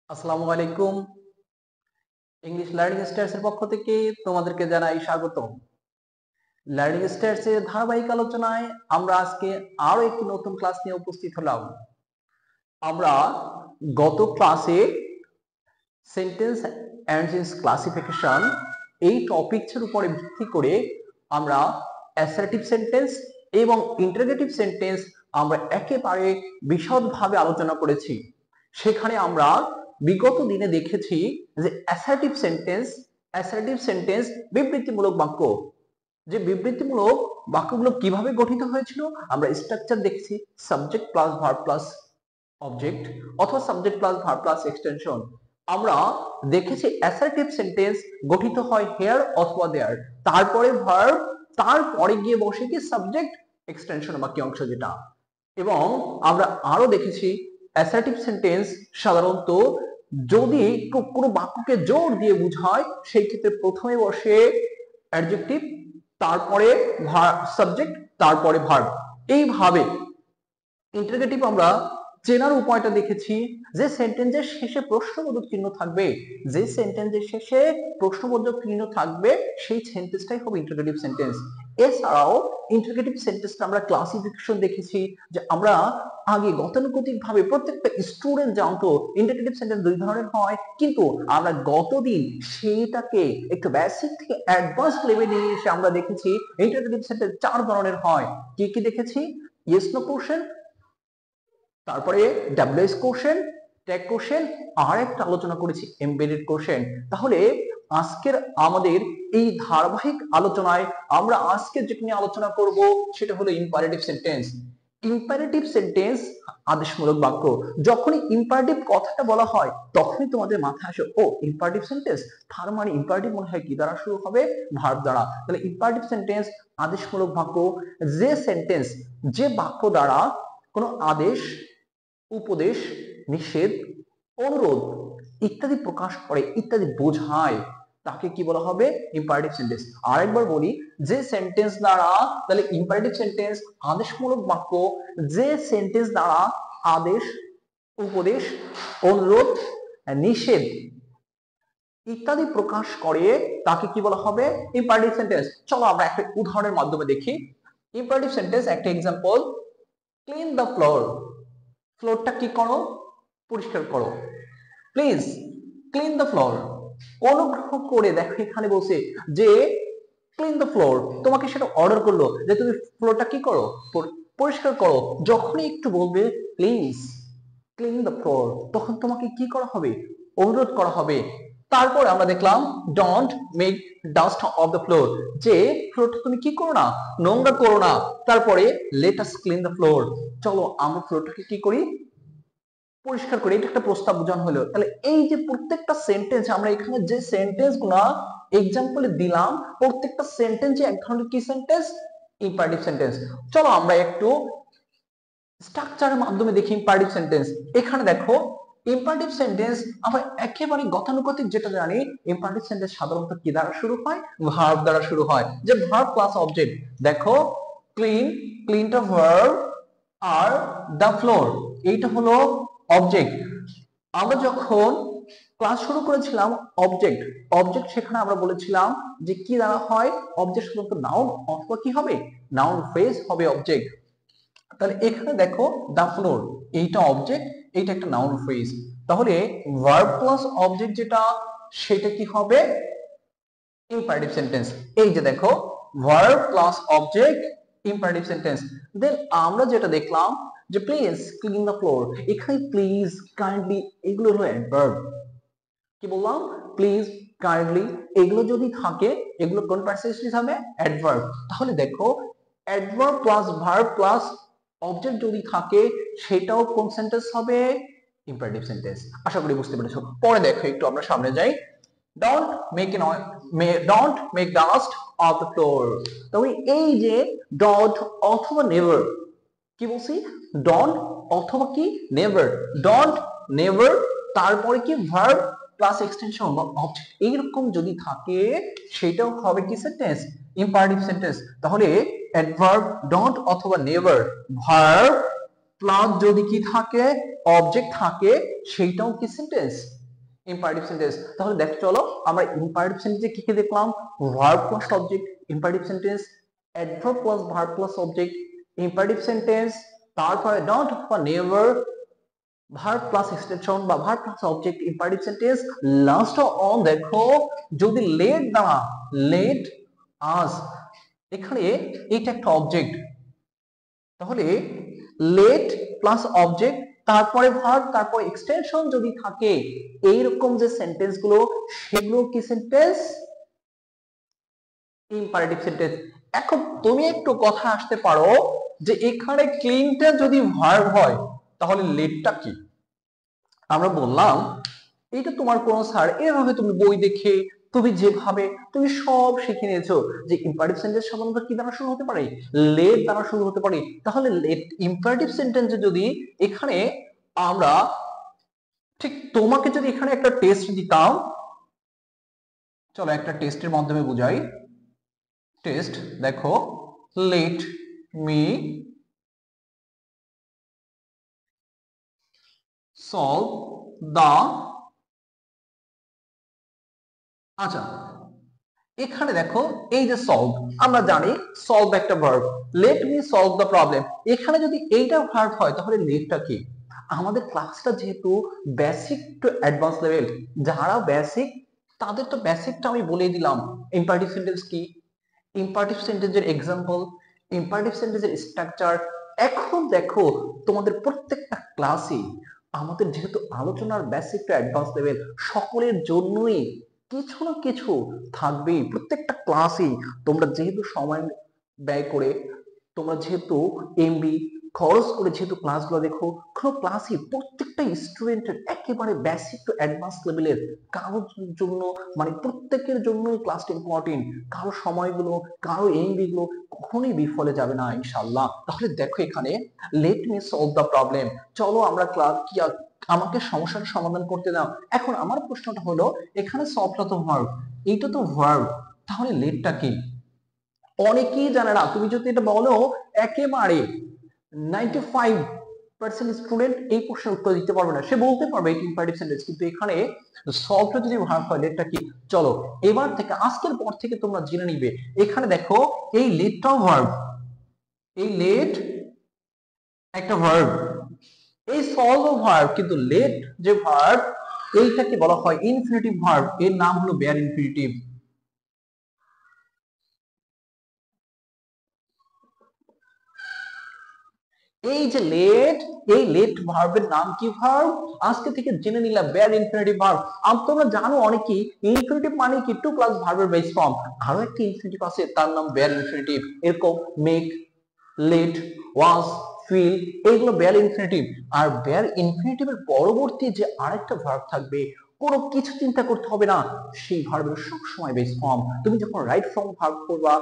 আসসালামু আলাইকুম। English learning stars এর পক্ষ থেকে তোমাদেরকে জানাই স্বাগতম। লার্নিং স্টার্স এর ধারাবাহিক আলোচনায় আমরা আজকে আরো একটি নতুন ক্লাস নিয়ে উপস্থিত হলাম। আমরা গত ক্লাসে সেন্টেন্স অ্যান্ড ইটস ক্লাসিফিকেশন এই টপিকসের উপরে ভিত্তি করে আমরা অ্যাসার্টিভ সেন্টেন্স এবং ইন্টারোগেটিভ সেন্টেন্স আমরা একেবারে বিশদভাবে আলোচনা করেছি। সেখানে আমরা বিগত দিনে দেখেছি যে অ্যাসার্টিভ সেন্টেন্স বিবৃতিমূলক বাক্য, যে বিবৃতিমূলক বাক্যগুলো কিভাবে গঠিত হয়েছিল আমরা স্ট্রাকচার দেখছি, subject plus verb plus object অথবা subject plus verb plus extension. আমরা দেখেছি অ্যাসার্টিভ সেন্টেন্স গঠিত হয় হেয়ার অথবা দেয়ার, তারপরে ভার্ব, তারপরে গিয়ে বসে কি সাবজেক্ট এক্সটেনশন বাকি অংশ যেটা। এবং আমরা আরো দেখেছি অ্যাসার্টিভ সেন্টেন্স সাধারণত যদি কোনো বাক্যকে জোর দিয়ে বোঝায় সেই ক্ষেত্রে প্রথমে বসে অ্যাডজেক্টিভ, তারপরে সাবজেক্ট, তারপরে ভার্ব। এইভাবে ইন্টারোগেটিভ আমরা চেনার উপায়টা দেখেছি যে সেন্টেন্সের শেষে প্রশ্নবোধক চিহ্ন থাকবে, যে সেন্টেন্সের শেষে প্রশ্নবোধক চিহ্ন থাকবে সেই সেন্টেন্সটাই হবে ইন্টারোগেটিভ সেন্টেন্স। এছাড়াও ইন্টারোগেটিভ সেন্টেন্সটা আমরা ক্লাসিফিকেশন দেখেছি যে আমরা আগে গতানুগতিক ভাবে প্রত্যেকটা স্টুডেন্ট জানতো ইন্টারোগেটিভ সেন্টেন্স দুই ধরনের হয়, কিন্তু আমরা গতদিন সেইটাকে একটু বেসিক থেকে অ্যাডভান্স লেভেলে নিয়ে এসে আমরা দেখেছি ইন্টারোগেটিভ সেন্টেন্স চার ধরনের হয়। কি কি দেখেছি? ইয়েস নো কোশ্চেন, তারপরে ডাব্লিউএস কোশ্চেন, ট্যাগ কোশ্চেন, আর একটা আলোচনা করেছি এমবেডেড কোশ্চেন। তাহলে আজকের আমাদের এই ধারাবাহিক আলোচনায় আমরা আজকে যেটা নিয়ে আলোচনা করব সেটা হলো ইম্পারেটিভ সেন্টেন্স। ইম্পারেটিভ সেন্টেন্স আদেশমূলক বাক্য। যখনই ইম্পারেটিভ কথাটা বলা হয় তখনই তোমাদের মাথায় আসে ও ইম্পারেটিভ সেন্টেন্স, তার মানে ইম্পারেটিভ মনে হয় কি দ্বারা শুরু হবে? ভার্ব দ্বারা। তাহলে ইম্পারেটিভ সেন্টেন্স আদেশমূলক বাক্য, যে সেন্টেন্স, যে বাক্য দ্বারা কোনো আদেশ, উপদেশ, নিষেধ, অনুরোধ ইত্যাদি প্রকাশ করে, ইত্যাদি বোঝায়, তাকে কি বলা হবে? Imperative sentence. আরেকবার বলি, যে সেন্টেন্স দ্বারা, তাহলে ইম্পারেটিভ সেন্টেন্স আদেশমূলক বাক্য, যে সেন্টেন্স দ্বারা আদেশ, উপদেশ, অনুরোধ, নিষেধ ইত্যাদি প্রকাশ করে তাকে কি বলা হবে? Imperative sentence. চলো আমরা একটা উদাহরণের মাধ্যমে দেখি ইম্পারেটিভ সেন্টেন্স। একটা এক্সাম্পল, ক্লিন দ্য ফ্লোর। ফ্লোরটা কি করো? পরিষ্কার করো। Please clean the floor. অনুগ্রহ করে, দেখো এখানে বলছে যে ক্লিন দ্য ফ্লোর, তোমাকে সেটা অর্ডার করলো যে তুমি ফ্লোরটা কি করো? পরিষ্কার করো। যখনই একটু বলবে প্লিজ ক্লিন দ্য ফ্লোর, তখন তোমাকে কি করা হবে? অনুরোধ করা হবে। তারপর আমরা দেখলাম don't make dust off the floor, যে ফ্লোরটা তুমি কি করো না? নোংরা করো না। তারপরে let us clean the floor, চলো আমরা ফ্লোরটাকে কি করি? পরিষ্কার করি। এটা একটা প্রস্তাব বোঝানো হলো। তাহলে এই যে প্রত্যেকটা সেন্টেন্স আমরা এখানে যে সেন্টেন্স গুলা এক্সাম্পলে দিলাম, প্রত্যেকটা সেন্টেন্সে এক ধরনের কি সেন্টেন্স? Imperative sentence. চলো আমরা একটু স্ট্রাকচারের মাধ্যমে দেখি ইম্পারেটিভ সেন্টেন্স। এখানে দেখো ইম্পারেটিভ সেন্টেন্স আমরা একেবারে গতানুগতিক যেটা জানি, ইম্পারেটিভ সেন্টেন্স সাধারণত কি দ্বারা শুরু হয়? ভার্ব দ্বারা শুরু হয়, যে ভার্ব প্লাস অবজেক্ট। দেখো ক্লিন, ক্লিনটা ভার্ব, আর দ্য ফ্লোর এইটা হলো অবজেক্ট। আমরা যখন ক্লাস শুরু করেছিলাম অবজেক্ট, সেখানে আমরা বলেছিলাম যে কি দ্বারা হয়? অবজেক্ট সাধারণত নাউন অথবা কি হবে? নাউন ফ্রেজ হবে অবজেক্ট। তাহলে এখানে দেখো দা ফ্লোর, এইটা অবজেক্ট, এইটা একটা নাউন ফ্রেজ। তাহলে ভার্ব প্লাস অবজেক্ট যেটা, সেটা কি হবে? Imperative sentence. এই যে দেখো verb plus object, imperative sentence. Then আমরা যেটা দেখলাম যে প্লিজ ক্লিন দ্য ফ্লোর, এখানে প্লিজ, কাইন্ডলি এগুলো হলো অ্যাডভার্ব। কি বললাম? প্লিজ, কাইন্ডলি এগুলো যদি থাকে, এগুলো কোন পার্সেন্টেজ হবে? অ্যাডভার্ব। তাহলে দেখো adverb plus verb plus object যদি থাকে সেটাও কোন সেন্টেন্স হবে? Imperative sentence. আশা করি বুঝতে পেরেছো। পরে দেখো একটু আমরা সামনে যাই। Don't make don't make dust off the floor. তবে এই যে ডন্ট অথবা নেভার, কি বলছি? ডন্ট অথবা কি নেভার, ডন্ট, নেভার, তারপরে কি ভার্ব প্লাস এক্সটেনশন বা অবজেক্ট এইরকম যদি থাকে সেটাও হবে কি সেন্টেন্স? Imperative sentence. তাহলে অ্যাডভার্ব ডন্ট অথবা নেভার, ভার্ব প্লাস যদি কি থাকে, অবজেক্ট থাকে, সেইটাও কি সেন্টেন্স, ইম্পারেটিভ সেন্টেন্স। তাহলে দেখো চলো আমরা ইম্পারেটিভ সেন্টেন্সে কি কি দেখলাম, verb plus object imperative sentence, adverb plus verb plus object imperative sentence, তারপরে ডোন্ট বা নেভার ভার্ব প্লাস এক্সটেনশন বা verb plus object imperative sentence. Last on দেখো যদি লেট দ্বারা, লেট আস, এখানে এটা একটা অবজেক্ট, তাহলে লেট প্লাস অবজেক্ট তারপরে ভার্ব তারপর এক্সটেনশন যদি থাকে, এইরকম যে সেন্টেন্স গুলো সেগুলো কি সেন্টেন্স, ইম্পারেটিভ সেন্টেন্স। এখন তুমি একটু কথা আসতে পারো যে এখানে ক্লিনটা যদি ভার্ব হয় তাহলে লেটটা কি। আমরা বললাম এটা তোমার কোন স্যার এভাবে তুমি বই দেখে তুমি যেভাবে তুমি সব শিখে নিয়েছো যে ইম্পারেটিভ সেন্টেন্স সাধারণত কি দ্বারা শুরু হতে পারে, লেট দ্বারা শুরু হতে পারে। তাহলে লেট ইম্পারেটিভ সেন্টেন্সে যদি এখানে আমরা ঠিক তোমাকে যদি এখানে একটা টেস্ট দিতাম, চলো একটা টেস্টের মাধ্যমে বুঝাই। টেস্ট দেখো, লেট মি সলভ দা, আচ্ছা এখানে দেখো এই যে সলভ, আমরা জানি সলভ একটা verb, let me solve the problem, এখানে যদি এইটা ভার্ব হয় তাহলে লেটটা কি। আমাদের ক্লাসটা যেহেতু বেসিক টু অ্যাডভান্স লেভেল, যারা বেসিক তাদের তো বেসিকটা আমি বলে দিলাম। ইম্পারেটিভ সেন্টেন্স কি, ইম্পারেটিভ সেন্টেন্সের এক্সাম্পল, ইম্পারেটিভ সেন্টেন্সের স্ট্রাকচার। এখন দেখো তোমাদের প্রত্যেকটা ক্লাসে আমাদের যেহেতু আলোচনার বেসিক টু অ্যাডভান্স লেভেল, সকলের জন্যই কিছু না কিছু থাকবেই প্রত্যেকটা ক্লাসেই। তোমরা যেহেতু সময় ব্যয় করে, তোমরা যেহেতু এমবি খরচ করে যেহেতু ক্লাসগুলো দেখো, কোনো ক্লাসই প্রত্যেকটা স্টুডেন্টের একেবারে বেসিক টু অ্যাডভান্স লেভেলের কারোর জন্য, মানে প্রত্যেকের জন্যই ক্লাসটা ইম্পর্টেন্ট। কারো সময়গুলো, কারো এমবি গুলো কখনোই বিফলে যাবে না ইনশাআল্লাহ। তাহলে দেখো এখানে let me solve the problem, চলো আমরা ক্লাস কি আমাকে সমস্যার সমাধান করতে দাও। এখন আমার প্রশ্নটা হলো এখানে সলভটা তো ভার্ব, এইটা তো ভার্ব, তাহলে লেটটা কি। অনেকেই জানে না, তুমি যদি এটা বলো একেবারে 95% স্টুডেন্ট এই প্রশ্নের উত্তর দিতে পারবে না, সে বলতে পারবে এটা ইম্পারেটিভ সেন্টেন্স, কিন্তু এখানে সলভটা যদি ভার্ব হয় লেটটা কি। চলো এবার থেকে আজকের পর থেকে তোমরা জেনে নিবে। এখানে দেখো এই লেটটাও ভার্ব, এই লেট একটা ভার্ব, এই সলভ ভার্ব, কিন্তু লেট যে ভার্ব এইটাকে বলা হয় ইনফিনিটিভ ভার্ব, এর নাম হলো বেয়ার ইনফিনিটিভ। এই যে লেট, এই লেট ভার্বের নাম কি ভার্ব, আজকে থেকে জেনে নিলাম বেয়ার ইনফিনিটিভ ভার্ব। তোমরা জানো অনেকেই ইনফিনিটিভ মানে কি টু প্লাস ভার্বের বেস ফর্ম, আরো একটা ইনফিনিটিভ আছে তার নাম বেয়ার ইনফিনিটিভ। এরকম মেক, লেট, ওয়াজ, ফিল, এইগুলো বেয়ার ইনফিনিটিভ। আর বেয়ার ইনফিনিটিভের পরবর্তী যে আরেকটা ভার্ব থাকবে, কোনো কিছু চিন্তা করতে হবে না, সেই ভার্বের সবসময় বেস ফর্ম। তুমি যখন রাইট ফর্ম ভার্ব করবা,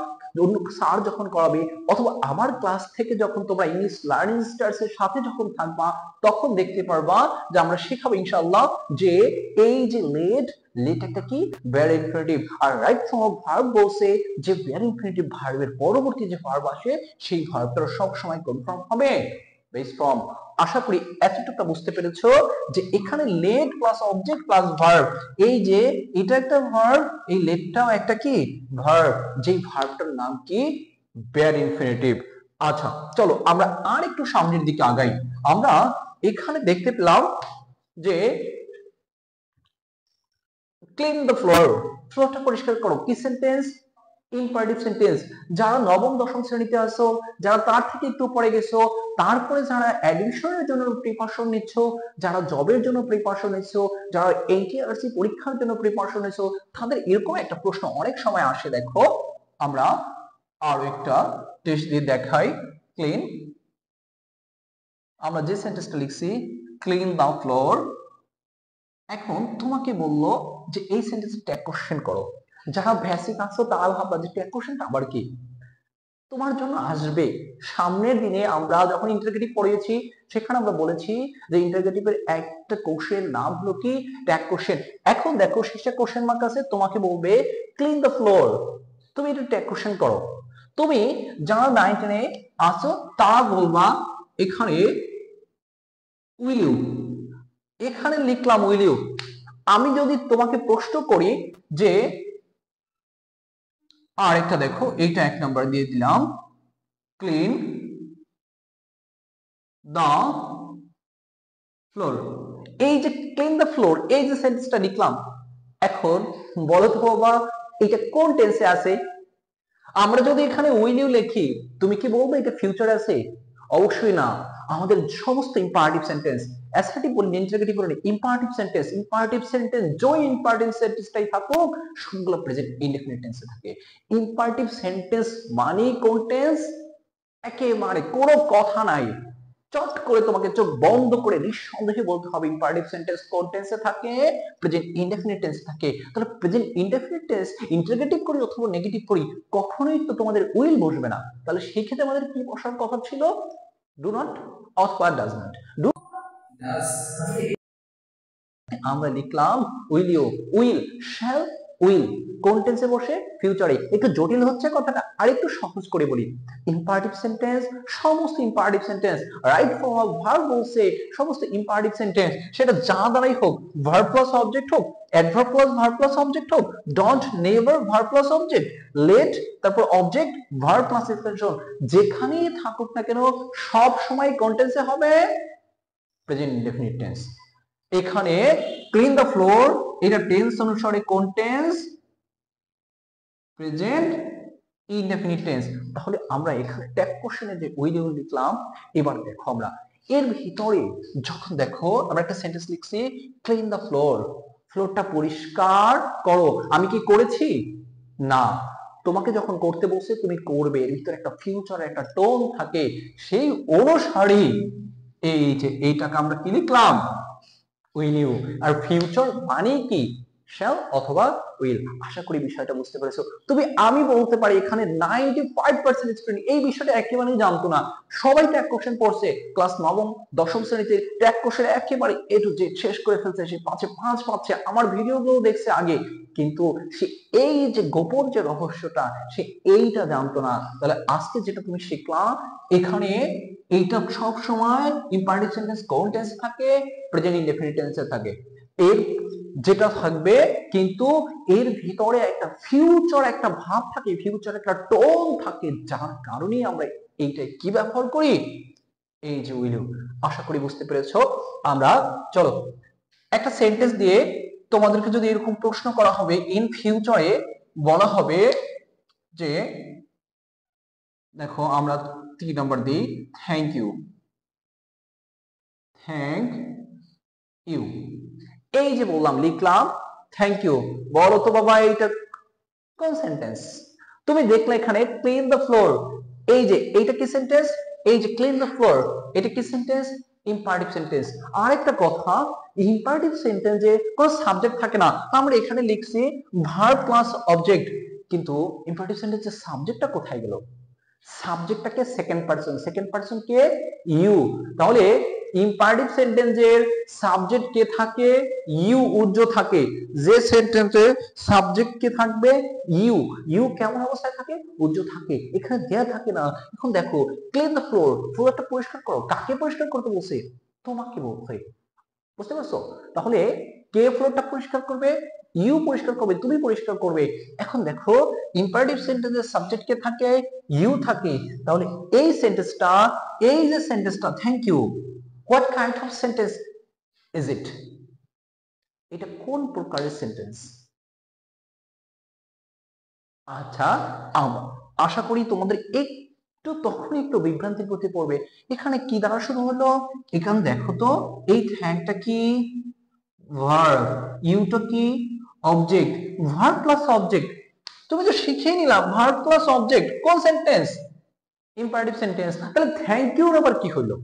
অন্য স্যার যখন করাবে, অথবা আমার ক্লাস থেকে যখন তোমরা ইংলিশ লার্নিং স্টার্স এর সাথে যখন থাকবা, তখন দেখতে পারবা যে আমরা শেখাবো ইনশাআল্লাহ যে এই যে লেট, লেট একটা কি বেয়ার ইনফিনিটিভ। আর রাইট ফর্ম অফ ভার্ব বলছে যে বেয়ার ইনফিনিটিভ ভার্বের পরবর্তী যে ভার্ব আসে সেই ভার্বটা সব সময় কনফার্ম হবে বেস ফর্ম। আশা করি এতটুকু বুঝতে পেরেছো যে এখানে let plus object plus verb, এই যে এটা একটা ভার্ব, এই লেটটাও একটা কি ভার্ব, যেই ভার্বটার নাম কি বেয়ার ইনফিনিটিভ। আচ্ছা চলো আমরা আর একটু সামনের দিকে আগাই। আমরা এখানে দেখতে পেলাম যে ক্লিন দ্য ফ্লোর, ফ্লোরটা পরিষ্কার করো, কি সেন্টেন্স, ইম্পারেটিভ সেন্টেন্স। যারা নবম দশম শ্রেণীতে আছো, যারা তার থেকে একটু পরে গেছো, তারপরে যারা অ্যাডমিশনের জন্য প্রিপারেশন নিচ্ছ, যারা জবের জন্য প্রিপারেশন নিচ্ছ, যারা এনটিআরসি পরীক্ষার জন্য প্রিপারেশন নিচ্ছ, তাদের এরকম একটা প্রশ্ন অনেক সময় আসে। দেখো আমরা আরো একটা টেস্ট দিয়ে দেখাই। ক্লিন, আমরা যে সেন্টেন্সটা লিখছি ক্লিন দ্য ফ্লোর, এখন তোমাকে বললো যে এই সেন্টেন্সে ট্যাগ কোশ্চেন করো। যারা বেসিক আছো তারা ভাববা যে ট্যাগ কোশ্চেনটা আবার কি, তোমার জন্য আসবে সামনের দিনে। আমরা যখন ইন্টারগেটিভ পড়িয়েছি সেখানে আমরা বলেছি যে ইন্টারগেটিভের একটা কোশ্চেন নাম হলো কি ট্যাগ কোশ্চেন। এখন দেখো শেষে কোশ্চেন মার্ক আছে, তোমাকে বলবে ক্লিন দ্য ফ্লোর, তুমি এটা ট্যাগ কোশ্চেন করো। তুমি যারা 9-10 আছো তারা বলবা এখানে উইল ইউ, এখানে লিখলাম উইল ইউ। আমি যদি তোমাকে প্রশ্ন করি যে আর একটা দেখো, এইটা 1 নাম্বার দিয়ে দিলাম, ক্লিন দা ফ্লোর। এই যে ক্লিন দা ফ্লোর, এই যে সেন্টেন্সটা লিখলাম, এখন বলো তো বাবা এটা কোন টেন্সে আছে? আমরা যদি এখানে উইল ইউ লিখি, তুমি কি বলবে এটা ফিউচারে আছে? অবশ্যই না। আমাদের সমস্ত ইম্পারেটিভ সেন্টেন্স, অ্যাসার্টিভ বলি ইন্টারোগেটিভ বলি, ইম্পারেটিভ সেন্টেন্স জয় ইম্পারেটিভ সেন্টেন্সটাই থাকুক, সবগুলো প্রেজেন্ট ইনডেফিনিট টেন্সে থাকে। ইম্পারেটিভ সেন্টেন্স মানে কোন টেন্স? একেবারে কোনো কথা নাই, চট করে তোমাকে চোখ বন্ধ করে নিঃসন্দেহে বলতে হবে ইম্পারেটিভ সেন্টেন্স কোন টেন্সে থাকে? প্রেজেন্ট ইনডেফিনিট টেন্সে থাকে। তাহলে প্রেজেন্ট ইনডেফিনিট টেন্স ইন্টারোগেটিভ করি অথবা নেগেটিভ করি, কখনোই তো তোমাদের উইল বসবে না। তাহলে সেই ক্ষেত্রে আমাদের কি বসার কথা ছিল? ডু নট অথবা ডাজ নট। ডু আমরা লিখলাম will you, will, shall, will কোন টেন্সে বসে? ফিউচারে। একটু জটিল হচ্ছে কথাটা, আর একটু সহজ করে বলি। ইম্পারেটিভ সেন্টেন্স, সমস্ত imperative sentence, right form of verb বলছে, সমস্ত ইম্পারেটিভ সেন্টেন্স সেটা যা দ্বারাই হোক, ভার্ব প্লাস অবজেক্ট হোক, adverb plus verb plus object হোক, don't, never verb plus object, let তারপর অবজেক্ট ভার্ব প্লাস এক্সটেনশন, যেখানেই থাকুক না কেন সব সময় কোন টেন্সে হবে? Present indefinite tense. এখানে ক্লিন দ্য ফ্লোর, এটা টেন্স অনুসারে কোন টেন্স? Present indefinite tense. তাহলে আমরা এখানে ট্যাগ কোশ্চেনে যে উইল ইউ লিখলাম, এবার দেখো আমরা এর ভিতরে যখন দেখো আমরা একটা সেন্টেন্স লিখছি, ক্লিন দ্য ফ্লোর, ফ্লোরটা পরিষ্কার করো, আমি কি করেছি? না। তোমাকে যখন করতে বলছে তুমি করবে, এর ভিতরে একটা ফিউচার একটা টোন থাকে, সেই অনুসারে এই যে এইটাকে আমরা কি লিখলাম? Will you. আর ফিউচার মানে কি? শ্যাল অথবা উইল। আশা করি বিষয়টা বুঝতে পেরেছো। তুমি আমি বলতে পারি এখানে 95% স্টুডেন্ট এই বিষয়টা একেবারেই জানতো না। সবাই ট্যাগ কোশ্চেন পড়ছে, ক্লাস নবম দশম শ্রেণীতে ট্যাগ কোশ্চেন একেবারে এ টু জেড শেষ করে ফেলছে, সে 5-এ 5 পাচ্ছে, আমার ভিডিওগুলো দেখছে আগে, কিন্তু সে এই যে গোপন যে রহস্যটা সে এইটা জানতো না। তাহলে আজকে যেটা তুমি শিখলাম, এখানে এইটা সব সময় ইম্পারেটিভ সেন্টেন্স কোন টেন্সে থাকে? প্রেজেন্ট ইনডেফিনিট টেন্সে থাকে। এর যেটা থাকবে কিন্তু এর ভিতরে একটা ফিউচার একটা ভাব থাকে, ফিউচার একটা টোন থাকে, যার কারণে আমরা এইটা কি ব্যবহার করি? এই যে উইল ইউ। আশা করি বুঝতে পেরেছো। আমরা চলো একটা সেন্টেন্স দিয়ে তোমাদেরকে যদি এরকম প্রশ্ন করা হবে, ইন ফিউচারে বলা হবে যে, দেখো আমরা 3 নাম্বার দিই, থ্যাংক ইউ, থ্যাংক ইউ। এই যে বললাম লিখলাম থ্যাংক ইউ, বলো তো বাবা এইটা কোন সেন্টেন্স? তুমি দেখলে এখানে ক্লিন দ্য ফ্লোর, এই যে এইটা কি সেন্টেন্স? এই যে ক্লিন দ্য ফ্লোর, এটা কি সেন্টেন্স? Imperative sentence. আরেকটা কথা, ইম্পারেটিভ সেন্টেন্সে কোনো সাবজেক্ট থাকে না, আমরা এখানে লিখছি ভার্ব প্লাস অবজেক্ট, কিন্তু ইম্পারেটিভ সেন্টেন্সের সাবজেক্টটা কোথায় গেল? সাবজেক্টটাকে সেকেন্ড পারসন কে? ইউ। তাহলে ইম্পারেটিভ সেন্টেন্সের সাবজেক্ট কে থাকে? ইউ, উজ্জ থাকে। যে সেন্টেন্সে সাবজেক্ট কে থাকবে? ইউ। ইউ কেমন অবস্থায় থাকে? উজ্জ থাকে, এখানে দেয়া থাকে না। এখন দেখো ক্লিন দ্য ফ্লোর, ফ্লোরটা পরিষ্কার করো, কাকে পরিষ্কার করতে বলছে? তোমাকে বলছে। বুঝতে পারছো? তাহলে কে ফ্লোরটা পরিষ্কার করবে? ইউ পরিষ্কার করবে, তুমি পরিষ্কার করবে। এখন দেখো ইম্পারেটিভ সেন্টেন্সের সাবজেক্ট কে থাকে? ইউ থাকে। তাহলে এই সেন্টেন্সটা, এই যে সেন্টেন্সটা thank you, what kind of sentence is it? এটা কোন প্রকারের সেন্টেন্স? আচ্ছা, আশা করি তোমাদের একটু তখন একটু বিভ্রান্তির গতি পড়বে। এখানে কি দ্বারা শুরু হলো? এখানে দেখো তো, এই থ্যাংকটা কি? ভার্ব, ইউটা কি? Object, verb plus object. তুমি তো শিখিয়ে নিলাম ভার্ব প্লাস অবজেক্ট কোন সেন্টেন্স? Imperative sentence. তাহলে থ্যাংক ইউর আবার কি হলো?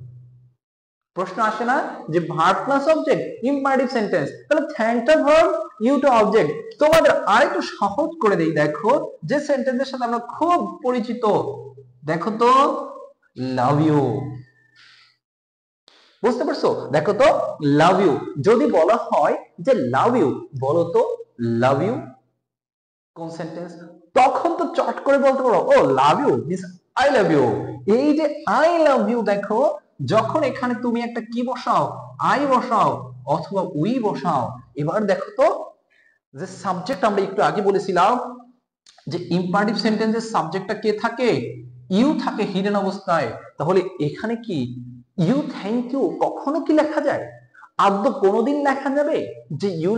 প্রশ্ন আসে না যে verb plus object imperative sentence, তাহলে থ্যাংকটা ভার্ব, ইউটা অবজেক্ট। তোমাদের আরেকটু সহজ করে দেই, দেখো যে সেন্টেন্সের সাথে আমরা খুব পরিচিত, দেখো তো লাভ ইউ। বুঝতে পারছো? দেখো তো লাভ ইউ, যদি বলা হয় যে লাভ ইউ, বলো তো লাভ ইউ কোন সেন্টেন্স? তখন তো চট করে বলতে পারো ও love you means I love you. এই যে আই লাভ ইউ, দেখো যখন এখানে তুমি একটা কি বসাও, আই বসাও অথবা উই বসাও, এবার দেখো তো যে সাবজেক্ট আমরা একটু আগে বলেছিলাম যে ইম্পারেটিভ সেন্টেন্সের সাবজেক্টটা কে থাকে, ইউ থাকে হিডেন অবস্থায়। তাহলে এখানে কি ইউ থ্যাংক ইউ কখনো কি লেখা যায়? আদৌ কোনোদিন লেখা যাবে যে ইউ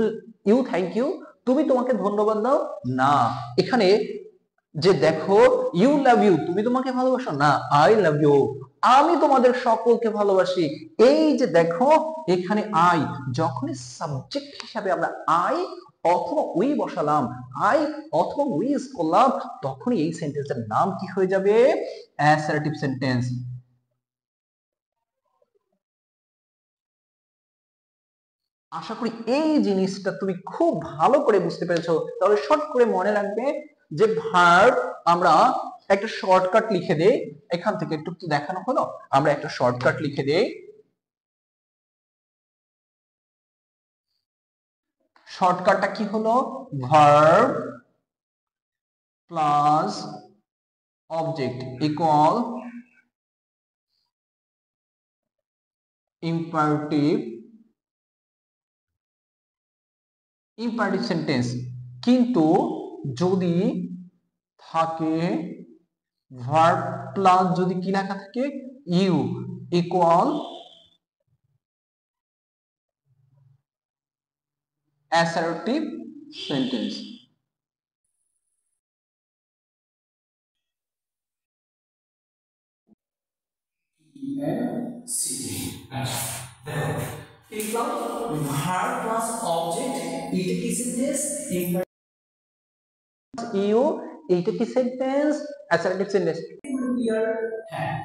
ইউ থ্যাংক ইউ, তুমি তোমাকে ধন্যবাদ দাও? না, এখানে যে দেখো ইউ লাভ ইউ, তুমি তোমাকে ভালোবাসো না, আই লাভ ইউ, আমি তোমাদের সকলকে ভালোবাসি। এই যে দেখো এখানে আই, যখনই সাবজেক্ট হিসাবে আমরা আই অথবা উই বসালাম, আই অথবা উই ইউজ করলাম, তখনই এই সেন্টেন্সের নাম কি হয়ে যাবে? Assertive sentence. আশা করি এই জিনিসটা তুমি খুব ভালো করে বুঝতে পেরেছো। তাহলে শর্ট করে মনে রাখবে যে ভার্ব আমরা একটা শর্টকাট লিখে দেই, এখান থেকে একটু দেখানো হলো, আমরা একটা শর্টকাট লিখে দেই। শর্টকাটটা কি হলো? Verb plus object equal imperative sentence. কিন্তু যদি থাকে ভার্ব প্লাস যদি কি লেখা থাকে, ইউ ইকুয়াল অ্যাসার্টিভ সেন্টেন্স। লিখলাম ভার্ব প্লাস অবজেক্ট, এটা কি সেন্টেন্স? ইউ, এটা কি সেন্টেন্স? Assertive sentence. ক্লিয়ার? হ্যাঁ।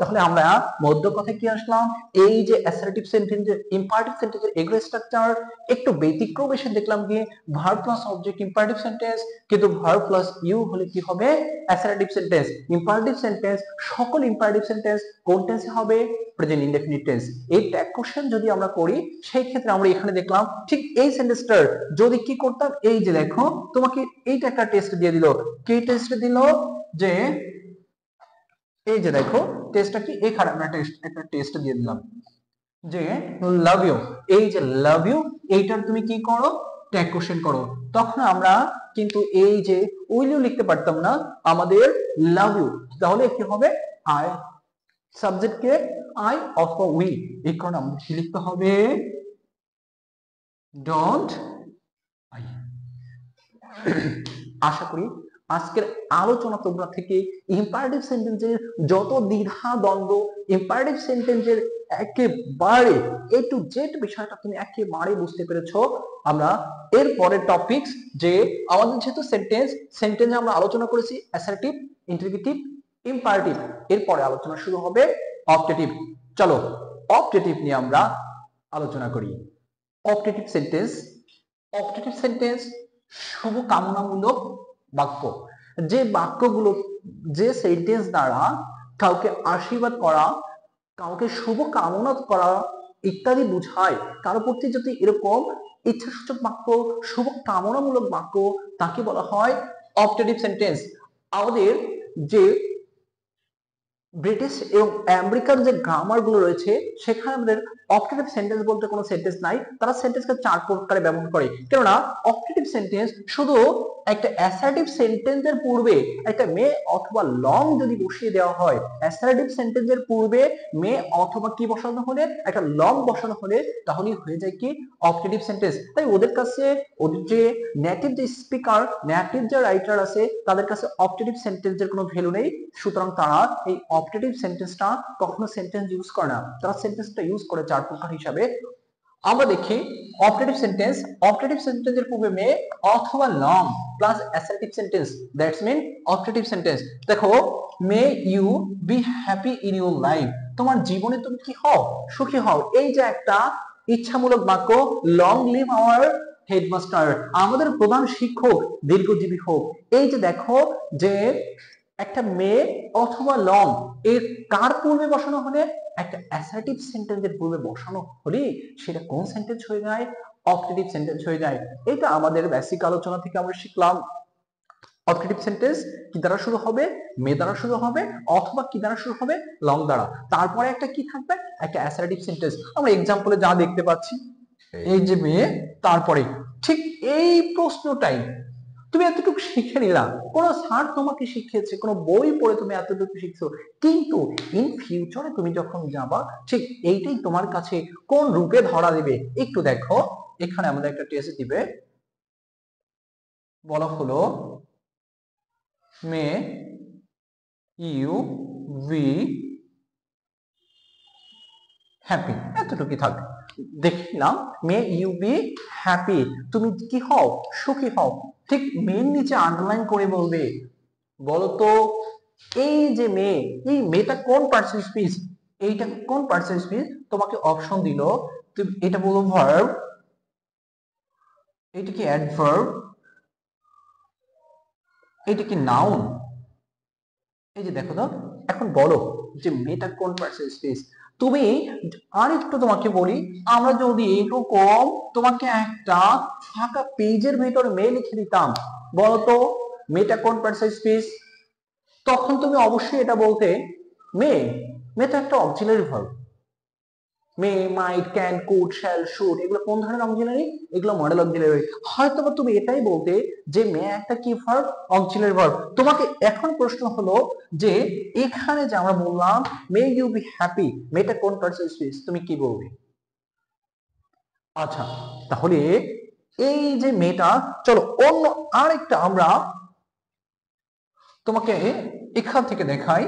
তাহলে আমরা মধ্য কথায় কি আসলাম, এই যে অ্যাসার্টিভ সেন্টেন্সের ইম্পারেটিভ সেন্টেন্সের এগুলো স্ট্রাকচার একটু ব্যতিক্রম এসে দেখলাম কি verb plus object imperative sentence, কিন্তু ভার্ব প্লাস ইউ হলে কি হবে? Assertive sentence. ইম্পারেটিভ সেন্টেন্স, সকল ইম্পারেটিভ সেন্টেন্স কোন টেন্সে হবে? Present indefinite tense. এই ট্যাগ কোশ্চেন যদি আমরা করি সেই ক্ষেত্রে আমরা এখানে দেখলাম ঠিক এই সেন্টেন্সটার যদি কি করতাম, এই যে দেখো তোমাকে এইটা একটা টেস্ট দিয়ে দিল, কি টেস্ট দিল? যে এই যে দেখো টেস্টটা কি, এখানে আমরা একটা টেস্ট দিয়ে দিলাম যে লাভ ইউ, এই যে লাভ ইউ এইটার তুমি কি করো? ট্যাগ কোশ্চেন করো। তখন আমরা কিন্তু এই যে উইল ইউ লিখতে পারতাম না, আমাদের লাভ ইউ। তাহলে কি হবে? আই, সাবজেক্ট কে আই অথবা উই, এই কারণে আমাদের কি লিখতে হবে? Don't I. আশা করি আজকের আলোচনা তোমরা থেকে ইম্পারেটিভ সেন্টেন্সের যত দ্বিধা দ্বন্দ্ব, ইম্পারেটিভ সেন্টেন্সের একেবারে এ টু জেড বিষয়টা তুমি একেবারে বুঝতে পেরেছো। আমরা এর পরের টপিকস যে আমাদের যেহেতু সেন্টেন্স আমরা আলোচনা করেছি অ্যাসার্টিভ, ইন্টারগেটিভ, ইম্পারেটিভ, এরপরে আলোচনা শুরু হবে অবজেক্টিভ। চলো অবজেক্টিভ নিয়ে আমরা আলোচনা করি। অবজেক্টিভ সেন্টেন্স শুভ কামনামূলক বাক্য, যে বাক্যগুলো, যে সেন্টেন্স দ্বারা কাউকে আশীর্বাদ করা, কাউকে শুভ কামনা করা ইত্যাদি বোঝায়, কারো প্রতি যদি এরকম ইচ্ছাসূচক বাক্য, শুভ কামনামূলক বাক্য, তাকে বলা হয় অবজেক্টিভ সেন্টেন্স। আমাদের যে ব্রিটিশ এবং আমেরিকান যে গ্রামার গুলো রয়েছে সেখানে আমাদের অবজেক্টিভ সেন্টেন্স বলতে কোনো সেন্টেন্স নাই, তারা সেন্টেন্সকে চার প্রকারে ব্যবহার করে। কেননা অবজেক্টিভ সেন্টেন্স শুধু একটা অ্যাসার্টিভ সেন্টেন্সের পূর্বে একটা মে অথবা লং যদি বসিয়ে দেওয়া হয়, অ্যাসার্টিভ সেন্টেন্সের পূর্বে মে অথবা কি বসানো হলে, একটা লং বসানো হলে, তাহলেই হয়ে যায় কি অবজেক্টিভ সেন্টেন্স। তাই ওদের কাছে, ওদের যে নেটিভ যে স্পিকার, নেটিভ যে রাইটার আছে, তাদের কাছে অবজেক্টিভ সেন্টেন্সের কোনো ভ্যালু নেই, সুতরাং তারা এই অবজেক্টিভ সেন্টেন্সটা কখনো সেন্টেন্স ইউজ করে না, তারা সেন্টেন্সটা ইউজ করে চার প্রকার হিসাবে। আমরা দেখি অবজেক্টিভ সেন্টেন্সের পূর্বে মে অথবা long plus assertive sentence, that's mean objective sentence. দেখো may you be happy in your life, তোমার জীবনে তুমি কি হও? সুখী হও। এই যে একটা ইচ্ছামূলক বাক্য, লং লিভ আওয়ার হেডমাস্টার, আমাদের প্রধান শিক্ষক দীর্ঘজীবী হোক। এই যে দেখো যে একটা মে অথবা লং এর কার পূর্বে বসানো হলে, একটা অ্যাসার্টিভ সেন্টেন্সের পূর্বে বসানো হলে সেটা কোন সেন্টেন্স হয়ে যায়? অবজেক্টিভ সেন্টেন্স হয়ে যায়। এটা আমাদের বেসিক আলোচনা থেকে আমরা শিখলাম। অবজেক্টিভ সেন্টেন্স কি দ্বারা শুরু হবে? মে দ্বারা শুরু হবে অথবা কি দ্বারা শুরু হবে? লং দ্বারা। তারপরে একটা কি থাকবে? একটা অ্যাসার্টিভ সেন্টেন্স। আমরা এক্সাম্পলে যা দেখতে পাচ্ছি, এই যে মে, তারপরে ঠিক এই প্রশ্নটাই তুমি এতটুকু শিখে নিলা, কোন স্যার তোমাকে শিখিয়েছে, কোন বই পড়ে তুমি এতটুকু শিখছো, কিন্তু ইন ফিউচারে তুমি যখন যাবা ঠিক এইটাই তোমার কাছে কোন রূপে ধরা দিবে। একটু দেখো, এখানে আমাদের একটা টেস্ট দিবে, বলা হলো মে ইউ বি হ্যাপি, এতটুকুই থাক। দেখলাম মে ইউ বি হ্যাপি, তুমি কি হও? সুখী হও। ঠিক মেয়ের নিচে আন্ডারলাইন করে বলবে, বলতো এই যে মেয়ে, এই মেয়েটা কোন পার্সন স্পিচ? এইটা কোন পার্সন স্পিচ? তোমাকে অপশন দিল, তুমি এটা বলো ভার্ব, এটা কি অ্যাডভার্ব, এটা কি নাউন? এই যে দেখো তো, এখন বলো যে মেয়েটা কোন পার্সন স্পিচ। তুমি আরেকটু তোমাকে বলি, আমরা যদি এরকম তোমাকে একটা ফাঁকা পেজের ভিতরে মেয়ে লিখে দিতাম, বলতো মেয়েটা কোন পার্সন স্পিচ, তখন তুমি অবশ্যই এটা বলতে মে। মে তো একটা auxiliary verb. May, might, can, could, shall, should, এগুলো কোন ধরনের অক্সিলারি? এগুলো মডেল অক্সিলারি। হয়তো তুমি এটাই বলতে যে মে একটা কি ভার্ব? Auxiliary verb. তোমাকে এখন প্রশ্ন হলো যে এখানে যে আমরা বললাম মে ইউ বি হ্যাপি, মেটা কোন পার্সন স্পিচ, তুমি কি বলবে? আচ্ছা, তাহলে এই যে মেয়েটা, চলো অন্য আরেকটা আমরা তোমাকে এখান থেকে দেখাই।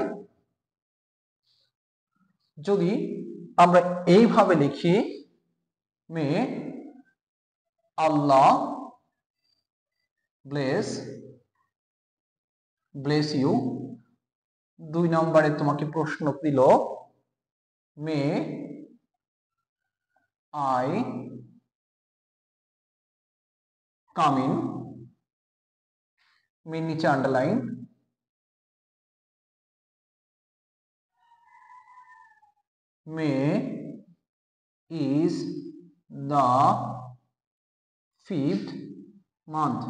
যদি আমরা এইভাবে লিখি, মে আল্লাহ ব্লেস ইউ, 2 নম্বরে তোমাকে প্রশ্ন দিল মে আই কাম ইন, মে নিচে underline, May is the 5th month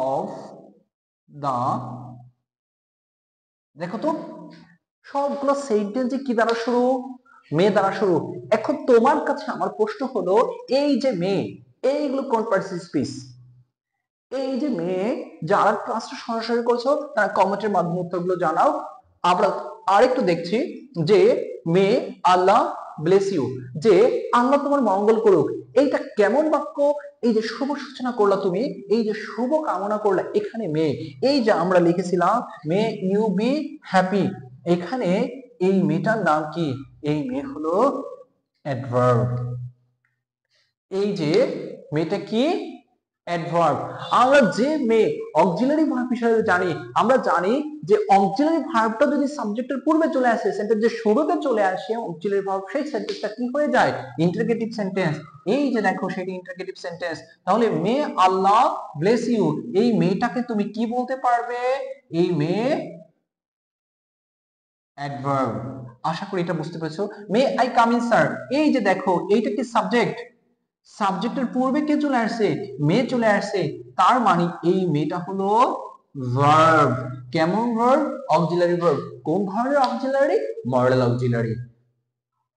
of the, দেখো তো সবগুলো সেন্টেন্স কি দ্বারা শুরু? মে দ্বারা শুরু। এখন তোমার কাছে আমার প্রশ্ন হলো, এই যে মে, এইগুলো কোন পার্সন স্পিচ? এই যে মেয়ে, যারা ক্লাসটা সরাসরি করছো তারা কমেন্টের মাধ্যমে উত্তরগুলো জানাও। আমরা আরেকটু দেখছি যে মে আল্লাহ ব্লেস ইউ, যে আল্লাহ তোমার মঙ্গল করুক, এইটা কেমন বাক্য? এই যে শুভ সূচনা করলা তুমি, এই যে শুভ কামনা করলা, এখানে মে, এই যে আমরা লিখেছিলাম মে ইউ বি হ্যাপি, এখানে এই মেয়েটার নাম কি? এই মেয়ে হলো অ্যাডভার্ব। এই যে মেয়েটা কি? অ্যাডভার্ব। আমরা যে মে অক্সিলারি ভার্ব হিসেবে জানি, আমরা জানি যে অক্সিলারি ভার্বটা যদি সাবজেক্টের পূর্বে চলে আসে, সেন্টেন্সের শুরুতে চলে আসে অক্সিলারি ভার্ব, সেই সেন্টেন্সটা কি হয়ে যায়? Interrogative sentence. এই যে দেখো সেটি ইন্টারগেটিভ সেন্টেন্স। তাহলে মে আল্লাহ ব্লেস ইউ, এই মেয়েটাকে তুমি কি বলতে পারবে? এই মেয়ে অ্যাডভার্ব। আশা করি এটা বুঝতে পেরেছো। May I come in sir, এই যে দেখো এইটা কি সাবজেক্ট, সাবজেক্টের পূর্বে কে চলে আসছে? মে চলে আসছে, তার মানে এই মেটা হলো ভার্ব। কেমন ভার্ব? Auxiliary verb. কোন ধরনের অক্সিলারি? Modal auxiliary.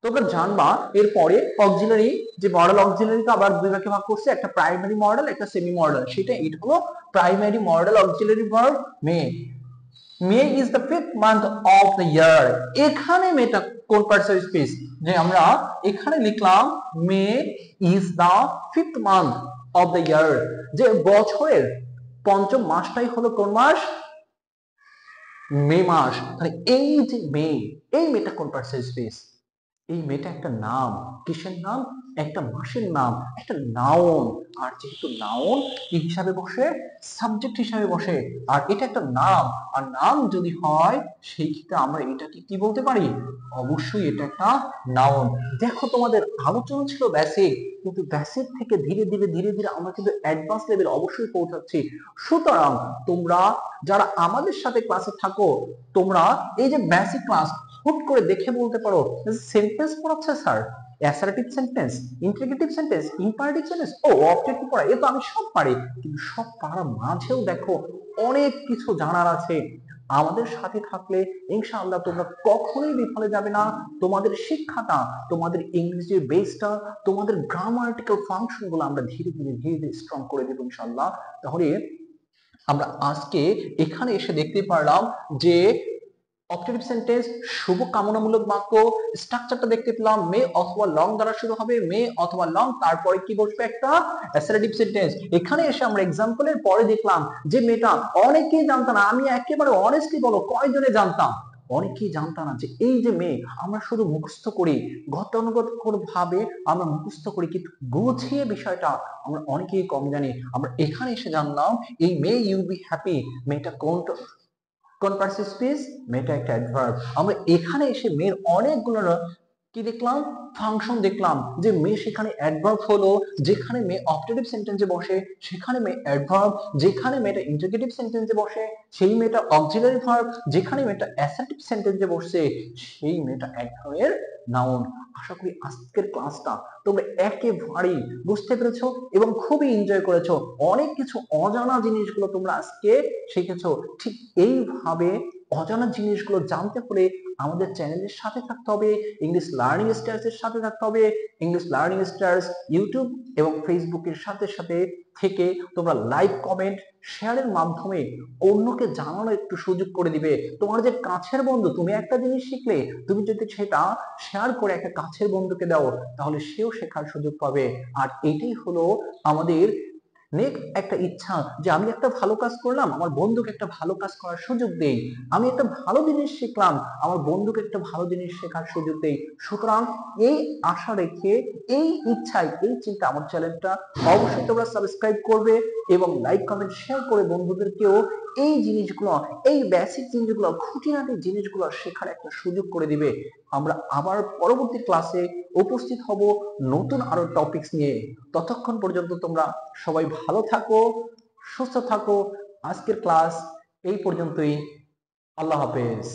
তোমরা জানবা এরপরে অক্সিলারি, যে মডেল অক্সিলারিকে আবার দুই ভাগে ভাগ করছে, একটা প্রাইমারি মডেল, একটা সেমি মডেল। সেটা এটা হলো primary modal auxiliary verb May. May is the 5th month of the year, এখানে মেটা কোন পার্সন স্পিচ? যে আমরা এখানে লিখলাম May is the 5th month of the year, যে বছরের পঞ্চম মাসটাই হলো কোন মাস? মে মাস। তাহলে এই যে মে, এই মেটা কোন পার্সন স্পিচ? এই মেয়েটা একটা নাম। কিসের নাম? একটা মাসের নাম, একটা নাউন। আর যেহেতু নাউন কি হিসাবে বসে? সাবজেক্ট হিসাবে বসে। আর এটা একটা নাম, আর নাম যদি হয় সেই ক্ষেত্রে আমরা এটাকে কি বলতে পারি? অবশ্যই এটা একটা নাউন। দেখো তোমাদের আলোচনা ছিল বেসিক, কিন্তু বেসিক থেকে ধীরে ধীরে ধীরে ধীরে আমরা কিন্তু অ্যাডভান্স লেভেল অবশ্যই পৌঁছাচ্ছি। সুতরাং তোমরা যারা আমাদের সাথে ক্লাসে থাকো, তোমরা এই যে বেসিক ক্লাস হুট করে দেখে বলতে পারো সেন্টেন্স পড়াচ্ছে sir, assertive sentence, interrogative sentence, imperative sentence, ও অবজেক্টিভ পড়া, এ তো আমি সব পারি। কিন্তু সব পারার মাঝেও দেখো অনেক কিছু জানার আছে। আমাদের সাথে থাকলে ইনশাআল্লাহ তোমরা কখনোই বিফলে যাবে না। তোমাদের শিক্ষাটা, তোমাদের ইংরেজির বেসটা, তোমাদের গ্রামাটিক্যাল ফাংশন গুলো আমরা ধীরে ধীরে স্ট্রং করে দেবো ইনশাআল্লাহ। তাহলে আমরা আজকে এখানে এসে দেখতে পারলাম যে অবজেক্টিভ সেন্টেন্স, শুভ কামনামূলক বাক্য স্ট্রাকচারটা দেখতে পেলাম। মে অথবা লং দ্বারা শুরু হবে, মে অথবা লং, তারপরে কি বসবে একটা অ্যাসার্টিভ সেন্টেন্স। এখানে এসে আমরা এক্সাম্পলের পরে দেখলাম যে মেয়েটা অনেকেই জানতাম না, আমি একেবারে অনেস্টলি বলো কয়জনে জানতাম, অনেকেই জানতাম না যে এই যে মেয়ে, আমরা শুধু মুখস্থ করি, গতানুগত ভাবে আমরা মুখস্থ করি, কিন্তু গুছিয়ে বিষয়টা আমরা অনেকেই কম জানি। আমরা এখানে এসে জানলাম এই মে ইউ বি হ্যাপি, মেয়েটা কোন পার্টিসিপেট স্পিচ, মেয়েটা একটা অ্যাডভার্ব। আমরা এখানে এসে মেয়ের অনেকগুলো কি দেখলাম, ফাংশন দেখলাম, যে মেয়ে সেখানে অ্যাডভার্ব হলো, যেখানে মেয়ে অবজেক্টিভ সেন্টেন্সে বসে সেখানে মেয়ে অ্যাডভার্ব, যেখানে মেয়েটা ইন্টারোগেটিভ সেন্টেন্সে বসে সেই মেয়েটা অক্সিলারি ভার্ব, যেখানে মেয়েটা অ্যাসার্টিভ সেন্টেন্সে বসছে সেই মেয়েটা এক ধরনের নাউন। আশা করি আজকের ক্লাসটা তোমরা একেবারেই বুঝতে পেরেছো এবং খুবই এনজয় করেছো। অনেক কিছু অজানা জিনিসগুলো তোমরা আজকে শিখেছো। ঠিক এইভাবে অজানা জিনিসগুলো জানতে হলে আমাদের চ্যানেলের সাথে থাকতে হবে, ইংলিশ লার্নিং স্টার্স এর সাথে থাকতে হবে। ইংলিশ লার্নিং স্টার্স ইউটিউব এবং ফেসবুকের সাথে সাথে থেকে তোমরা লাইক, কমেন্ট, শেয়ারের মাধ্যমে অন্যকে জানানোর একটু সুযোগ করে দিবে। তোমার যে কাছের বন্ধু, তুমি একটা জিনিস শিখলে, তুমি যদি সেটা শেয়ার করে একটা কাছের বন্ধুকে দাও, তাহলে সেও শেখার সুযোগ পাবে। আর এটাই হলো আমাদের নেক্সট একটা ইচ্ছা, যে আমি একটা ভালো কাজ করলাম, আমার বন্ধুকে একটা ভালো কাজ করার সুযোগ দেই। আমি একটা ভালো জিনিস শিখলাম, আমার বন্ধুকে একটা ভালো জিনিস শেখার সুযোগ দেই। সুতরাং এই আশা রেখে, এই ইচ্ছায়, এই চিন্তা আমার চ্যানেলটা অবশ্যই তোমরা সাবস্ক্রাইব করবে এবং লাইক, কমেন্ট, শেয়ার করে বন্ধুদেরকেও এই জিনিসগুলো, এই বেসিক জিনিসগুলো, খুঁটিনাটি জিনিসগুলো শেখার একটা সুযোগ করে দিবে। আমরা আবার পরবর্তী ক্লাসে উপস্থিত হব নতুন আরো টপিকস নিয়ে। ততক্ষণ পর্যন্ত তোমরা সবাই ভালো থাকো, সুস্থ থাকো। আজকের ক্লাস এই পর্যন্তই। আল্লাহ হাফেজ।